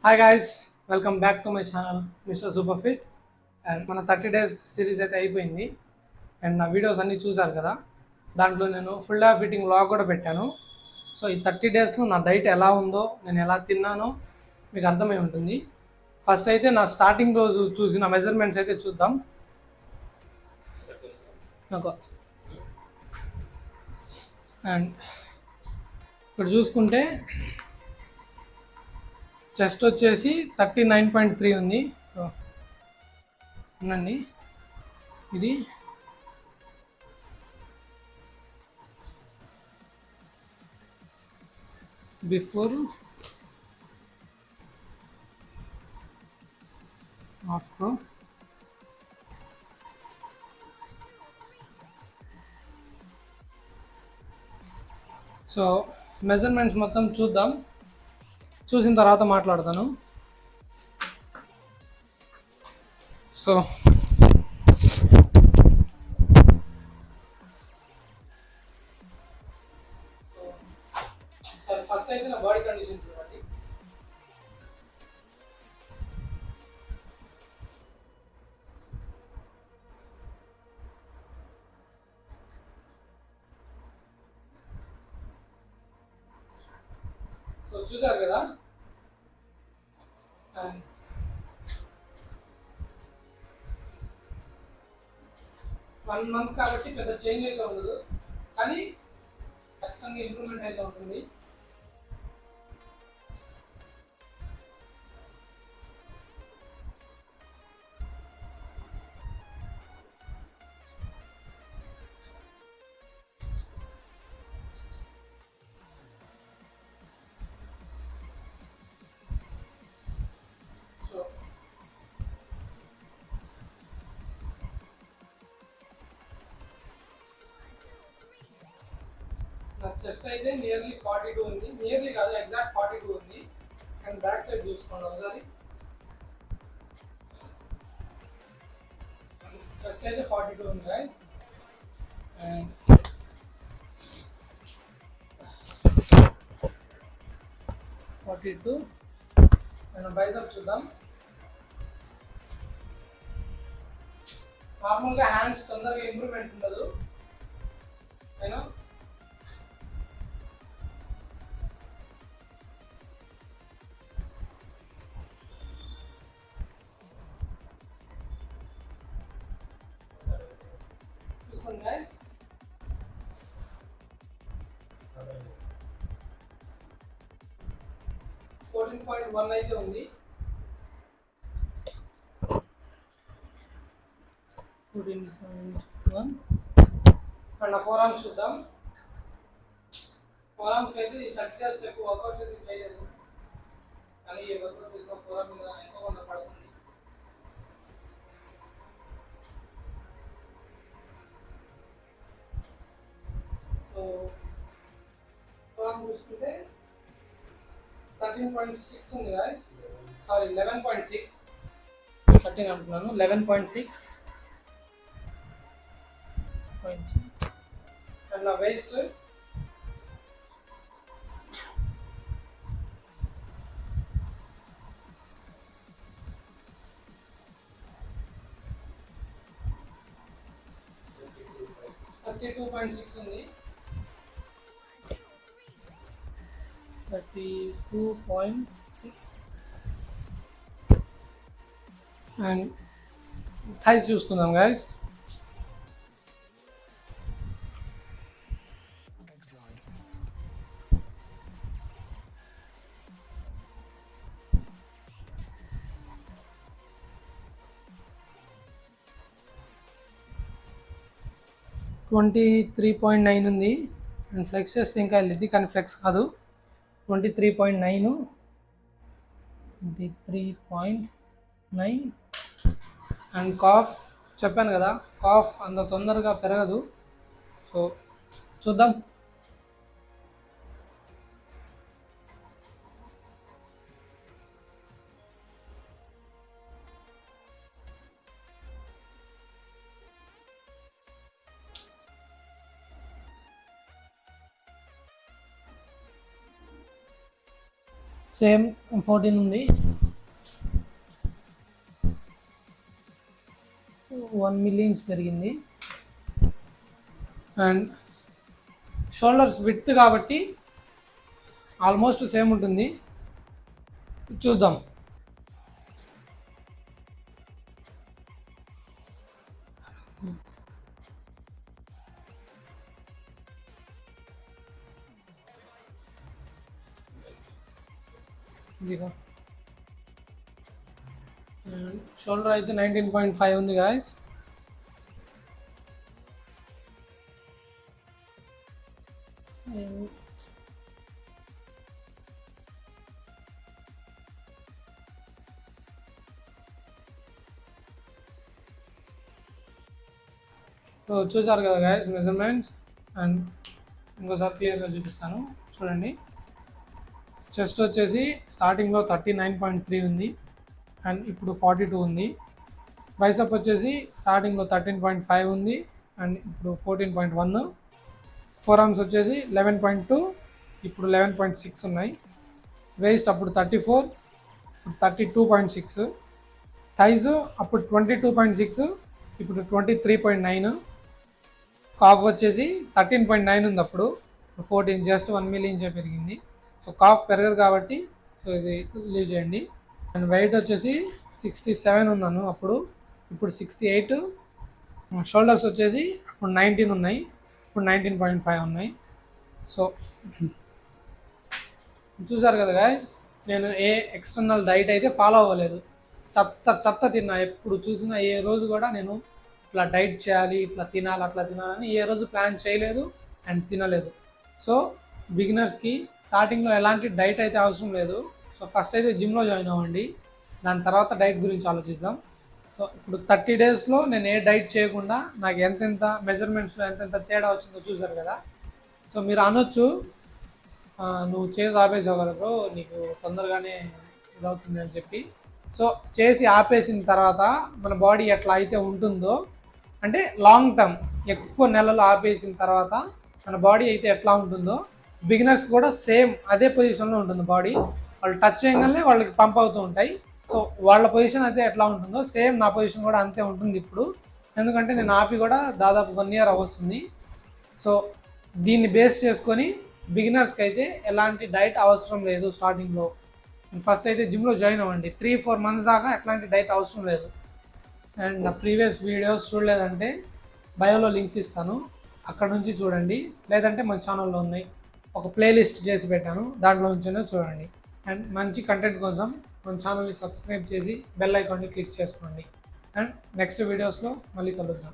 Hi guys, welcome back to my channel mister super fit. And మన 30 days series అయితే అయిపోయింది. And నా videos అన్నీ చూసారు కదా. దాంట్లో నేను ఫుల్ డే ఫిట్టింగ్ వ్లాగ్ కూడా పెట్టాను. సో ఈ 30 డేస్లో నా డైట్ ఎలా ఉందో, నేను ఎలా తిన్నానో మీకు అర్థమై ఉంటుంది. ఫస్ట్ అయితే నా స్టార్టింగ్ రోజు చూసిన మెజర్మెంట్స్ అయితే చూద్దాం. నాకు అండ్ ఇక్కడ చూసుకుంటే చెస్ట్ వచ్చేసి 39.3 ఉంది. సో ఉండండి, ఇది బిఫోర్ ఆఫ్టర్. సో మెజర్మెంట్స్ మొత్తం చూద్దాం, చూసిన తర్వాత మాట్లాడతాను. సో ఫస్ట్ అయితే నా బాడీ కండిషన్ చూడండి. సో చూసారు కదా. అండ్ 1 మంత్ కాబట్టి పెద్ద చేంజ్ అయితే ఉండదు, కానీ ఖచ్చితంగా ఇంప్రూవ్మెంట్ అయితే ఉంటుంది. సో నా చెస్ట్ అయితే నియర్లీ 42 ఉంది. నియర్లీ కాదు, ఎగ్జాక్ట్ 42 ఉంది. అండ్ బ్యాక్ సైడ్ చూసుకోండి ఒకసారి. చెస్ట్ అయితే 42 ఉంది గైస్. అండ్ 42. అండ్ బైసెప్ చూద్దాం. నార్మల్గా హ్యాండ్స్ తొందరగా ఇంప్రూవ్మెంట్ ఉండదు, అయినా చూసుకోండి గైస్. 14.1 అయితే ఉంది. 14.1. అండ్ నా ఫోర్ ఆర్మ్స్ చూద్దాం. ఫోర్ ఆర్మ్స్ అయితే 30 డేస్ ఎక్కువ వర్కౌట్స్ అయితే చేయలేదు, కానీ ఈ వర్కౌట్ చేసిన ఫోర్ ఆర్మ్ మీద ఎంతో కొంత పడుతుంది. సో ఫోర్ ఆర్మ్ చూసుకుంటే 13.6 ఉంది కదా. సారీ, 11.6. 13 అంటున్నాను, 11.6. అండ్ నా వేస్ట్ 32.6 ఉంది. 32.6. అండ్ థైస్ చూసుకుందాం గైస్. ట్వంటీ 3.9 ఉంది. అండ్ ఫ్లెక్స్ చేస్తే ఇంకా వెళ్ళిద్ది, కానీ ఫ్లెక్స్ కాదు. 23.9. 23.9. అండ్ కాఫ్ చెప్పాను కదా, కాఫ్ అంత తొందరగా పెరగదు. సో చూద్దాం. సేమ్ 14 ఉంది, 1 మిలియన్స్ పెరిగింది. అండ్ షోల్డర్స్ విడ్త్ కాబట్టి ఆల్మోస్ట్ సేమ్ ఉంటుంది. చూద్దాం. ఇదిగో షోల్డర్ అయితే 19.5 ఉంది గాయస్. సో చూసారు కదా గాయస్ మెజర్మెంట్స్. అండ్ ఇంకోసారి క్లియర్గా చూపిస్తాను చూడండి. చెస్ట్ వచ్చేసి స్టార్టింగ్లో 39.3 ఉంది అండ్ ఇప్పుడు 42 ఉంది. బైసెప్ వచ్చేసి స్టార్టింగ్లో 13.5 ఉంది అండ్ ఇప్పుడు 14.1. ఫోర్ ఆర్మ్స్ వచ్చేసి 11.2 ఇప్పుడు 11.6 ఉన్నాయి. వేస్ట్ అప్పుడు 34 ఇప్పుడు 32.6. థైజ్ అప్పుడు 22.6 ఇప్పుడు 23.9. కాఫ్ వచ్చేసి 13.9 ఉంది, అప్పుడు 14, జస్ట్ 1 మిలియన్ పెరిగింది. సో కాఫ్ పెరగదు కాబట్టి సో ఇది లీవ్ చేయండి. అండ్ వెయిట్ వచ్చేసి 67 ఉన్నాను అప్పుడు, ఇప్పుడు 68. షోల్డర్స్ వచ్చేసి అప్పుడు 19 ఉన్నాయి, ఇప్పుడు 19.5 ఉన్నాయి. సో చూసారు కదా గాయస్, నేను ఏ ఎక్స్టర్నల్ డైట్ అయితే ఫాలో అవ్వలేదు. చెత్త తిన్నా. ఎప్పుడు చూసినా ఏ రోజు కూడా నేను ఇట్లా డైట్ చేయాలి, ఇట్లా తినాలి, అట్లా తినాలని ఏ రోజు ప్లాన్ చేయలేదు అండ్ తినలేదు. సో బిగినర్స్కి స్టార్టింగ్లో ఎలాంటి డైట్ అయితే అవసరం లేదు. సో ఫస్ట్ అయితే జిమ్లో జాయిన్ అవ్వండి, దాని తర్వాత డైట్ గురించి ఆలోచిద్దాం. సో ఇప్పుడు 30 డేస్లో నేను ఏ డైట్ చేయకుండా నాకు ఎంతెంత మెజర్మెంట్స్లో ఎంతెంత తేడా వచ్చిందో చూసారు కదా. సో మీరు అనొచ్చు, నువ్వు చేసి ఆపేసావు కదా బ్రో, నీకు తొందరగానే ఇదవుతుంది అని చెప్పి. సో చేసి ఆపేసిన తర్వాత మన బాడీ ఎట్లా అయితే ఉంటుందో, అంటే లాంగ్ టర్మ్ ఎక్కువ నెలలు ఆపేసిన తర్వాత మన బాడీ అయితే ఎట్లా ఉంటుందో బిగినర్స్ కూడా సేమ్ అదే పొజిషన్లో ఉంటుంది బాడీ. వాళ్ళు టచ్ చేయగానే వాళ్ళకి పంప్ అవుతూ ఉంటాయి. సో వాళ్ళ పొజిషన్ అయితే ఎట్లా ఉంటుందో సేమ్ నా పొజిషన్ కూడా అంతే ఉంటుంది ఇప్పుడు. ఎందుకంటే నేను ఆపి కూడా దాదాపు 1 ఇయర్ వస్తుంది. సో దీన్ని బేస్ చేసుకొని బిగినర్స్కి అయితే ఎలాంటి డైట్ అవసరం లేదు. స్టార్టింగ్లో ఫస్ట్ అయితే జిమ్లో జాయిన్ అవ్వండి. 3-4 మంత్స్ దాకా ఎట్లాంటి డైట్ అవసరం లేదు. అండ్ నా ప్రీవియస్ వీడియోస్ చూడలేదంటే బయోలో లింక్స్ ఇస్తాను, అక్కడ నుంచి చూడండి. లేదంటే మన ఛానల్లో ఉన్నాయి, ఒక ప్లేలిస్ట్ చేసి పెట్టాను, దాంట్లో నుంచైనా చూడండి. అండ్ మంచి కంటెంట్ కోసం మన ఛానల్ని సబ్స్క్రైబ్ చేసి బెల్ ఐకాన్ని క్లిక్ చేసుకోండి. అండ్ నెక్స్ట్ వీడియోస్లో మళ్ళీ కలుద్దాం.